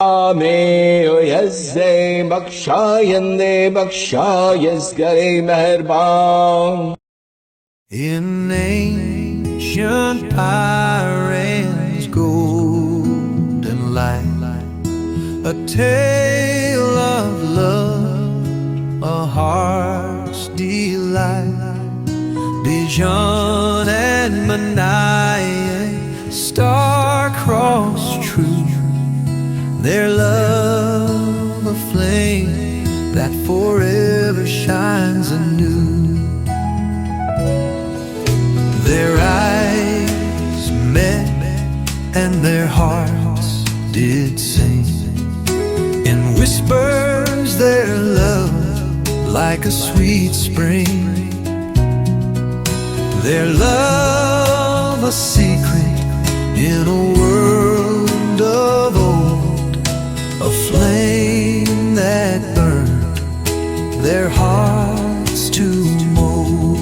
Shahnameh yazze bakshayande bakshayas gare meherban. In ancient Iran's golden light, a tale of love, a heart's delight. Bijan and Manijeh, star-crossed true, their love a flame that forever shines anew. Their eyes met and their hearts did sing. In whispers their love like a sweet spring. Their love a secret in a world of old, a flame that burned their hearts to mold.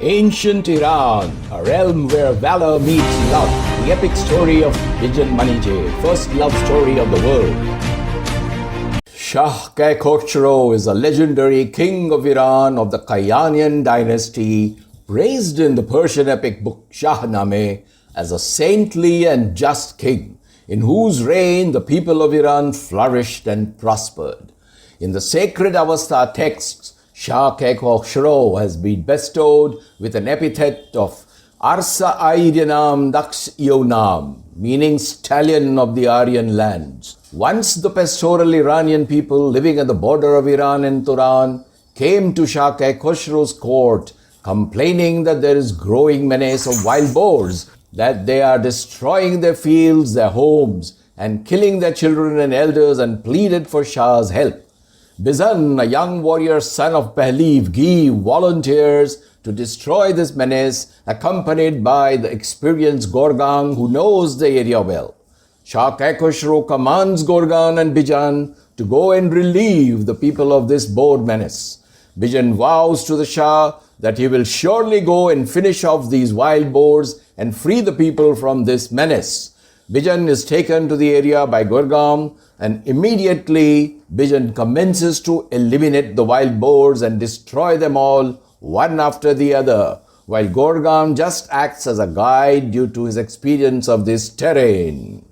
Ancient Iran, a realm where valor meets love. The epic story of Bijan Manijeh, first love story of the world. Shah Khosrow is a legendary king of Iran of the Iranian dynasty, praised in the Persian epic book Shahnameh as a saintly and just king, in whose reign the people of Iran flourished and prospered. In the sacred Avesta texts, Shah Khosrow has been bestowed with an epithet of Arsa Iranian Daks Yonam, meaning stallion of the Aryan lands. Once the pastoral Iranian people living at the border of Iran and Turan came to Shah Khosrow's court, complaining that there is growing menace of wild boars, that they are destroying their fields, their homes, and killing their children and elders, and pleaded for Shah's help. Bijan, a young warrior son of Pahlev Ghee, volunteers to destroy this menace, accompanied by the experienced Gorgan who knows the area well. Shah Khosrow commands Gorgan and Bijan to go and relieve the people of this boar menace. Bijan vows to the Shah that he will surely go and finish off these wild boars and free the people from this menace. Bijan is taken to the area by Gorgan, and immediately Bijan commences to eliminate the wild boars and destroy them all, one after the other, while Gorgan just acts as a guide due to his experience of this terrain.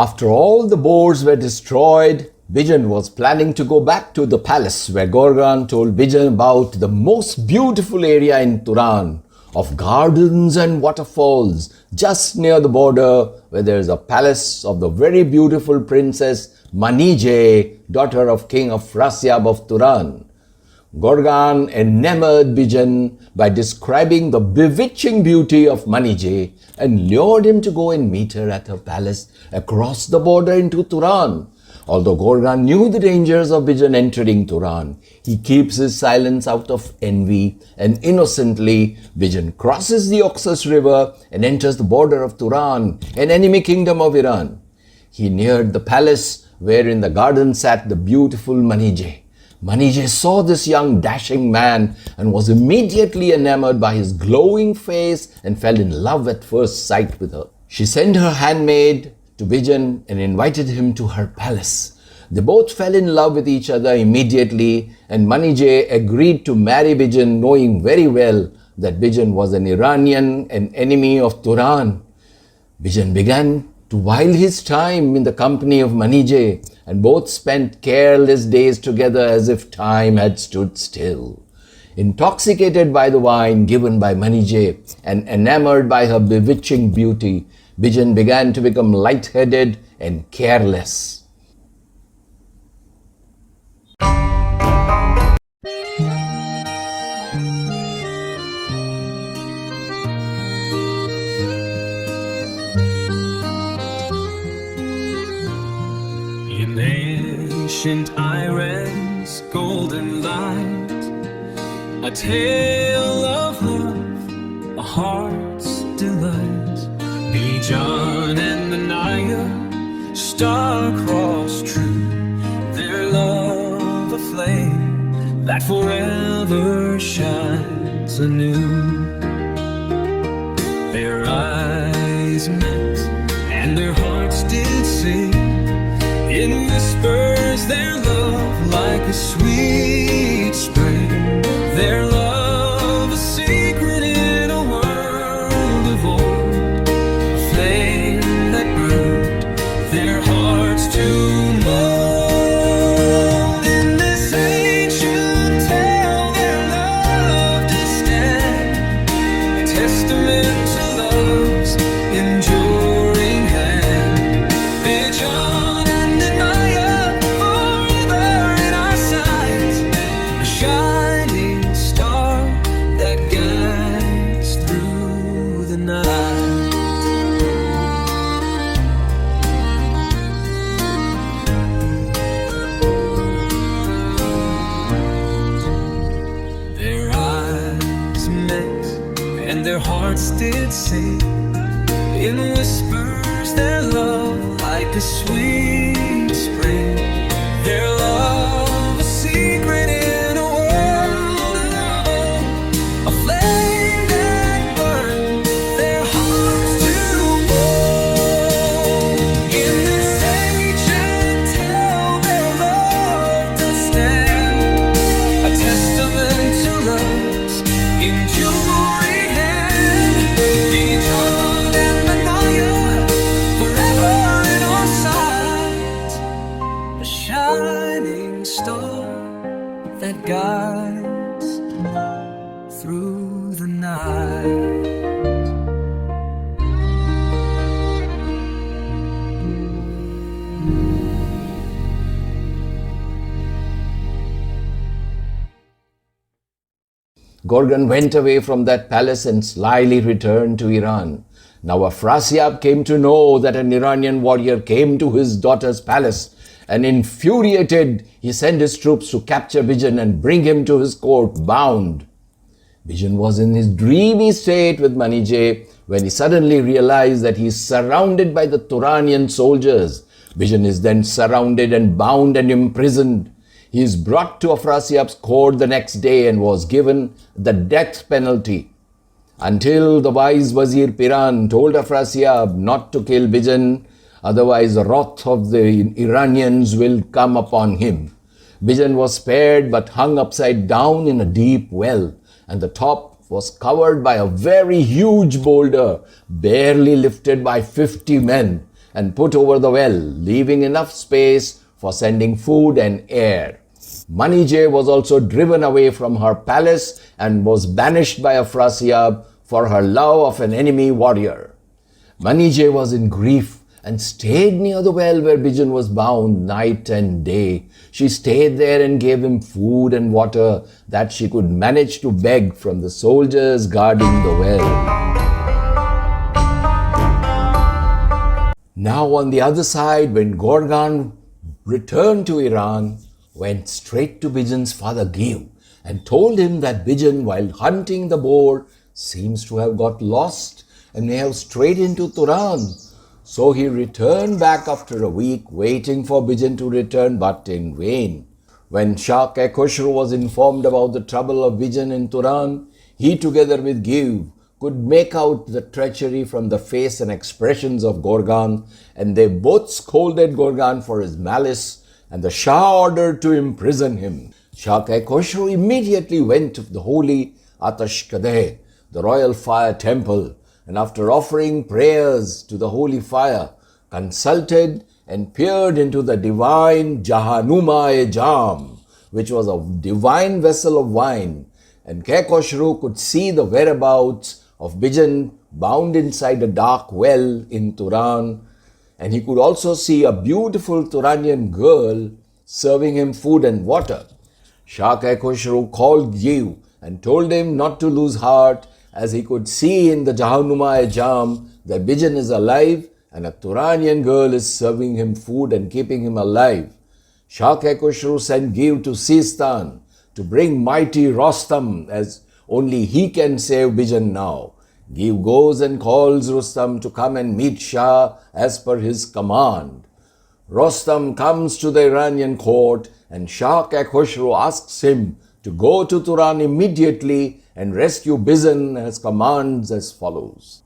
After all the boars were destroyed, Bijan was planning to go back to the palace where Gorgan told Bijan about the most beautiful area in Turan of gardens and waterfalls just near the border, where there is a palace of the very beautiful princess Manijeh, daughter of King of Afrasiab of Turan. Gorgan enamored Bijan by describing the bewitching beauty of Manijeh and lured him to go and meet her at her palace across the border into Turan. Although Gorgan knew the dangers of Bijan entering Turan, he keeps his silence out of envy, and innocently Bijan crosses the Oxus River and enters the border of Turan, an enemy kingdom of Iran. He neared the palace where in the garden sat the beautiful Manijeh. Manijeh saw this young dashing man and was immediately enamored by his glowing face and fell in love at first sight with her. She sent her handmaid to Bijan and invited him to her palace. They both fell in love with each other immediately, and Manijeh agreed to marry Bijan, knowing very well that Bijan was an Iranian, an enemy of Turan. Bijan began to while his time in the company of Manijeh, and both spent careless days together as if time had stood still. Intoxicated by the wine given by Manijeh and enamored by her bewitching beauty, Bijan began to become light-headed and careless. ancient Iran's golden light, a tale of love, a heart's delight. Bijan and Manijeh, star-crossed true, their love a flame that forever shines anew. Their eyes met and their hearts did sing, in whispers their love like a sweet spring. Their love a secret in a world of old, a flame that burned their hearts to mold. In this ancient tale their love did stand, a testament to love's enduring hand. Bijan and Manijeh, forever in our sight, a shining star that guides through the night. Their eyes met and their hearts did sing, in whispers their love like a sweet spring. Their love a secret in a world of old, a flame that burned their hearts to mold. In this ancient tale their love does stand, a testament to love's enduring hand. Bijan and Manijeh, forever in our sight, a shining star that guides through the night. Gorgon went away from that palace and slyly returned to Iran. Now Afrasiab came to know that an Iranian warrior came to his daughter's palace, and infuriated, he sent his troops to capture Bijan and bring him to his court bound. Bijan was in his dreamy state with Manijeh when he suddenly realized that he is surrounded by the Turanian soldiers. Bijan is then surrounded and bound and imprisoned. He is brought to Afrasiab's court the next day and was given the death penalty, until the wise Wazir Piran told Afrasiab not to kill Bijan, otherwise the wrath of the Iranians will come upon him. Bijan was spared but hung upside down in a deep well, and the top was covered by a very huge boulder, barely lifted by 50 men, and put over the well, leaving enough space for sending food and air. Manijeh was also driven away from her palace and was banished by Afrasiab for her love of an enemy warrior. Manijeh was in grief and stayed near the well where Bijan was bound night and day. She stayed there and gave him food and water that she could manage to beg from the soldiers guarding the well. Now on the other side, when Gorgon returned to Iran, went straight to Bijan's father Giv and told him that Bijan, while hunting the boar, seems to have got lost and may have strayed into Turan. So he returned back after a week, waiting for Bijan to return, but in vain. When Shah Khosrow was informed about the trouble of Bijan in Turan, he together with Giv could make out the treachery from the face and expressions of Gorgon, and they both scolded Gorgon for his malice, and the Shah ordered to imprison him. Shah Khosrow immediately went to the holy Atashkadeh, the royal fire temple, and after offering prayers to the holy fire, consulted and peered into the divine Shahnameh of Firdausi, which was a divine vessel of wine, and Khosrow could see the whereabouts of Bijan bound inside a dark well in Turan, and he could also see a beautiful Turanian girl serving him food and water. Shah Khosrow called Giv and told him not to lose heart, as he could see in the Shahnameh of Firdausi that Bijan is alive and a Turanian girl is serving him food and keeping him alive. Shah Khushru sent Give to Sistan to bring mighty Rustom, as only he can save Bijan now. Give goes and calls Rustom to come and meet Shah as per his command. Rustom comes to the Iranian court and Shah Khushru asks him to go to Turan immediately and rescue Bijan as commands as follows.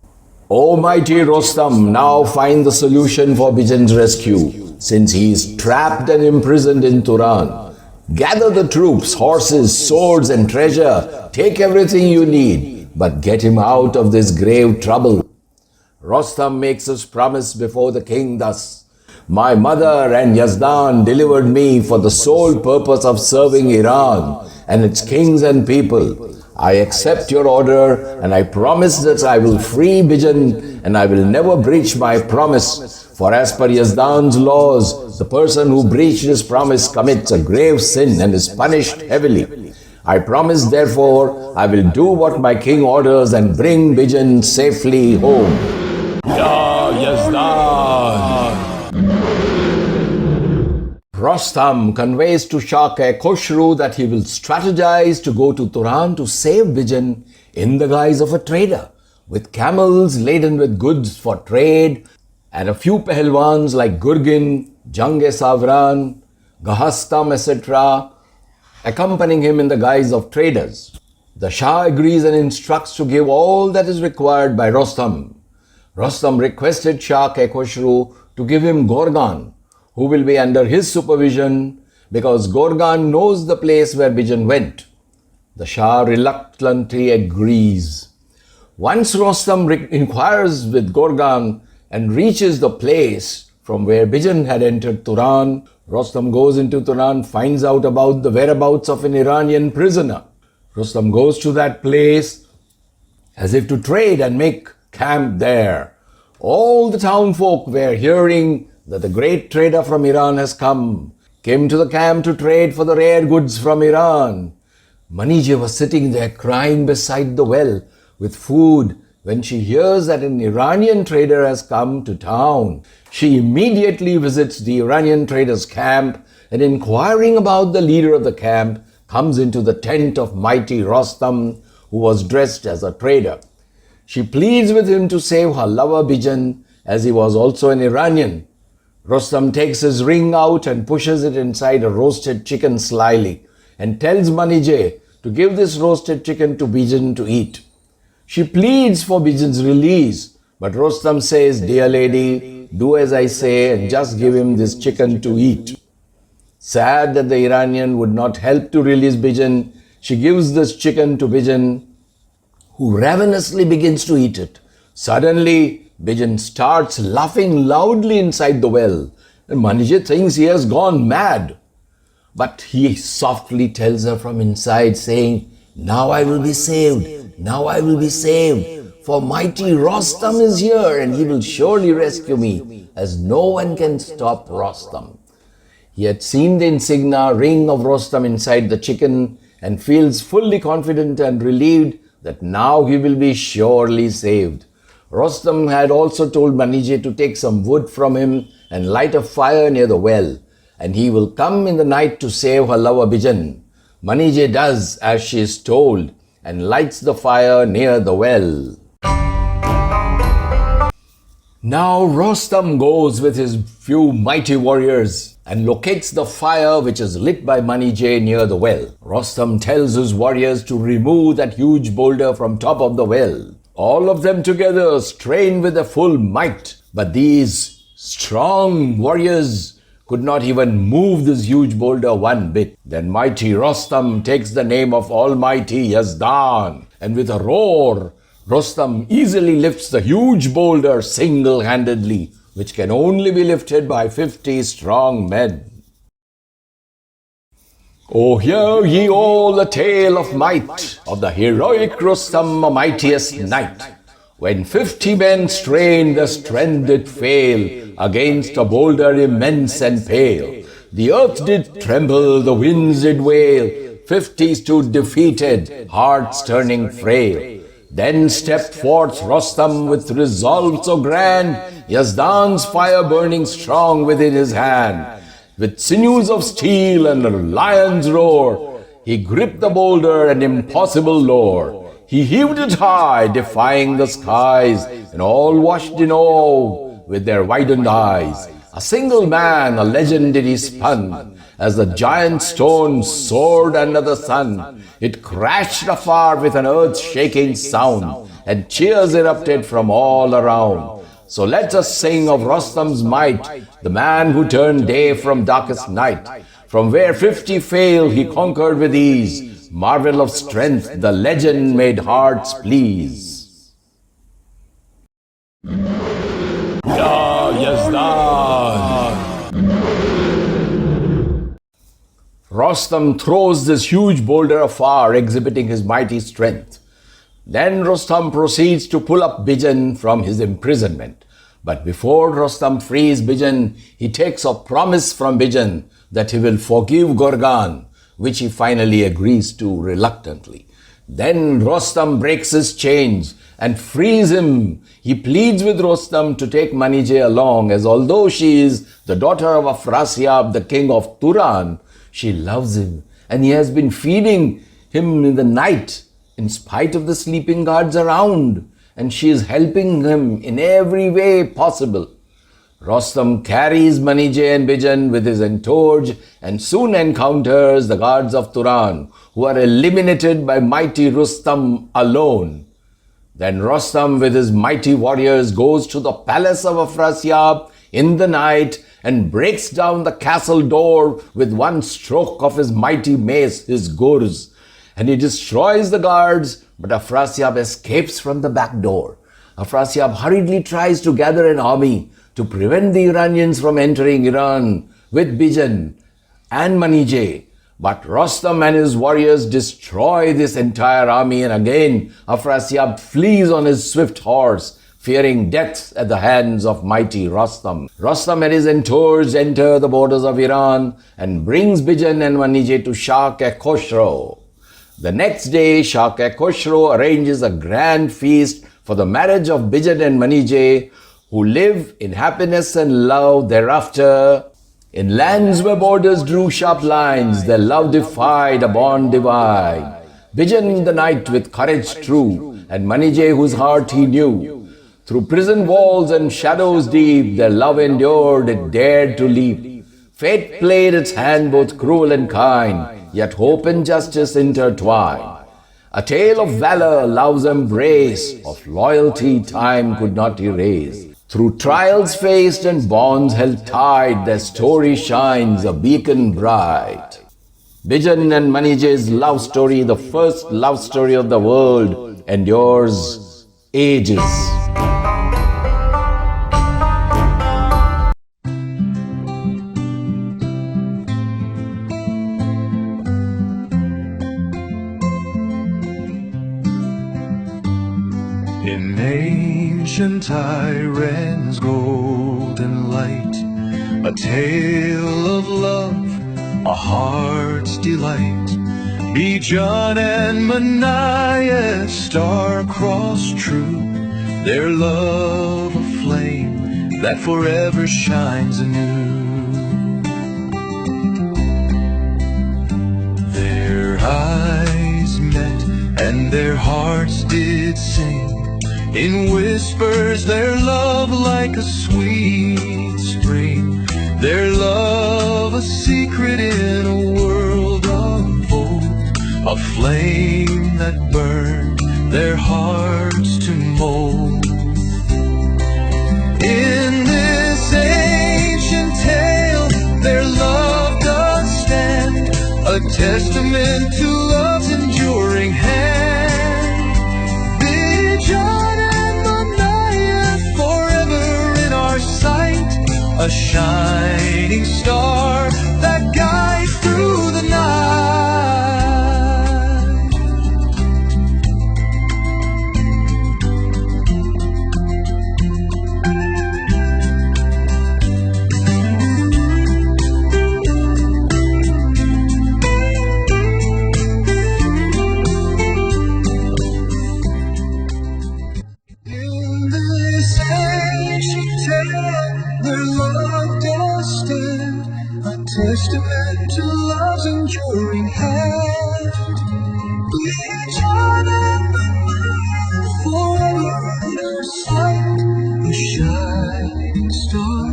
O mighty Rustom, now find the solution for Bijan's rescue, since he is trapped and imprisoned in Turan. Gather the troops, horses, swords and treasure, take everything you need, but get him out of this grave trouble. Rustom makes his promise before the king thus. My mother and Yazdan delivered me for the sole purpose of serving Iran and its kings and people. I accept your order and I promise that I will free Bijan and I will never breach my promise. For as per Yazdan's laws, the person who breached his promise commits a grave sin and is punished heavily. I promise therefore I will do what my king orders and bring Bijan safely home. Ya Yazdan! Rustom conveys to Shah Khushru that he will strategize to go to Turan to save Bijan in the guise of a trader, with camels laden with goods for trade, and a few pehlwans like Gurgin, Jang-e-Savran, Gahastam, etc., accompanying him in the guise of traders. The Shah agrees and instructs to give all that is required by Rustom. Rustom requested Shah Khushru to give him Gorgan, who will be under his supervision, because Gorgan knows the place where Bijan went. The Shah reluctantly agrees. Once Rustom inquires with Gorgan and reaches the place from where Bijan had entered Turan, Rustom goes into Turan, finds out about the whereabouts of an Iranian prisoner. Rustom goes to that place as if to trade and make camp there. All the town folk were hearing that the great trader from Iran has came to the camp to trade for the rare goods from Iran. Manijeh was sitting there crying beside the well with food when she hears that an Iranian trader has come to town. She immediately visits the Iranian trader's camp and, inquiring about the leader of the camp, comes into the tent of mighty Rustom, who was dressed as a trader. She pleads with him to save her lover Bijan, as he was also an Iranian. Rustom takes his ring out and pushes it inside a roasted chicken slyly and tells Manijeh to give this roasted chicken to Bijan to eat. She pleads for Bijan's release, but Rustom says, "Dear lady, do as I say and just give him this chicken to eat." Sad that the Iranian would not help to release Bijan, she gives this chicken to Bijan, who ravenously begins to eat it. Suddenly, Bijan starts laughing loudly inside the well, and Manijeh thinks he has gone mad. But he softly tells her from inside, saying, "Now I will be saved, now I will be saved, for mighty Rustom is here and he will surely rescue me, as no one can stop Rustom." He had seen the insignia ring of Rustom inside the chicken and feels fully confident and relieved that now he will be surely saved. Rustom had also told Manijeh to take some wood from him and light a fire near the well, and he will come in the night to save her lover Bijan. Manijeh does as she is told and lights the fire near the well. Now Rustom goes with his few mighty warriors and locates the fire which is lit by Manijeh near the well. Rustom tells his warriors to remove that huge boulder from top of the well. All of them together strain with their full might, but these strong warriors could not even move this huge boulder one bit. Then mighty Rustom takes the name of Almighty Yazdan, and with a roar, Rustom easily lifts the huge boulder single-handedly, which can only be lifted by 50 strong men. Oh, hear ye all the tale of might of the heroic Rustom, a mightiest knight. When 50 men strained, their strength did fail against a boulder immense and pale. The earth did tremble, the winds did wail, 50 stood defeated, hearts turning frail. Then stepped forth Rustom with resolve so grand, Yazdan's fire burning strong within his hand. With sinews of steel and a lion's roar, he gripped the boulder and impossible lore. He heaved it high, defying the skies, and all watched in awe with their widened eyes. A single man, a legend did he spun, as the giant stone soared under the sun. It crashed afar with an earth-shaking sound, and cheers erupted from all around. So let us sing of Rustam's might, the man who turned day from darkest night. From where 50 failed, he conquered with ease. Marvel of strength, the legend made hearts please. Ya Yazdan! Rustam throws this huge boulder afar, exhibiting his mighty strength. Then Rustam proceeds to pull up Bijan from his imprisonment. But before Rustam frees Bijan, he takes a promise from Bijan that he will forgive Gorgan, which he finally agrees to reluctantly. Then Rustam breaks his chains and frees him. He pleads with Rustam to take Manijeh along, as although she is the daughter of Afrasiab, the king of Turan, she loves him and he has been feeding him in the night in spite of the sleeping guards around, and she is helping him in every way possible. Rustam carries Manijeh and Bijan with his entourage and soon encounters the guards of Turan, who are eliminated by mighty Rustam alone. Then Rustam with his mighty warriors goes to the palace of Afrasiab in the night and breaks down the castle door with one stroke of his mighty mace, his gurs. And he destroys the guards, but Afrasiab escapes from the back door. Afrasiab hurriedly tries to gather an army to prevent the Iranians from entering Iran with Bijan and Manijeh. But Rustam and his warriors destroy this entire army, and again Afrasiab flees on his swift horse, fearing death at the hands of mighty Rustam. Rustam and his entourage enter the borders of Iran and brings Bijan and Manijeh to Shah-e-Khosrow. The next day, Shah-e-Khosrow arranges a grand feast for the marriage of Bijan and Manijeh, who live in happiness and love thereafter. In lands where borders drew sharp lines, their love defied a bond divine. Bijan in the night with courage true, and Manijeh whose heart he knew. Through prison walls and shadows deep, their love endured, it dared to leap. Fate played its hand both cruel and kind, yet hope and justice intertwine. A tale of valor, love's embrace, of loyalty time could not erase. Through trials faced and bonds held tight, their story shines a beacon bright. Bijan and Manijeh's love story, the first love story of the world, endures ages. In ancient Iran's golden light, a tale of love, a heart's delight. Bijan and Manijeh, star-crossed true, their love a flame that forever shines anew. Their eyes met and their hearts did sing, in whispers their love like a sweet spring, their love a secret in a world of old, a flame that burned their hearts to mold. In this ancient tale their love does stand, a testament to love's enduring hand. A shining star that guides through the night. In this ancient tale, their love does stand, a testament to love's enduring hand. Bijan and Manijeh, forever in our sight, a shining star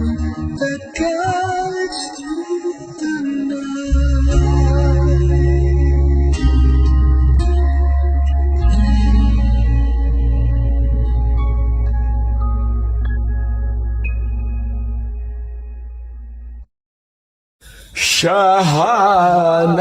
that guides through the night. Shahnameh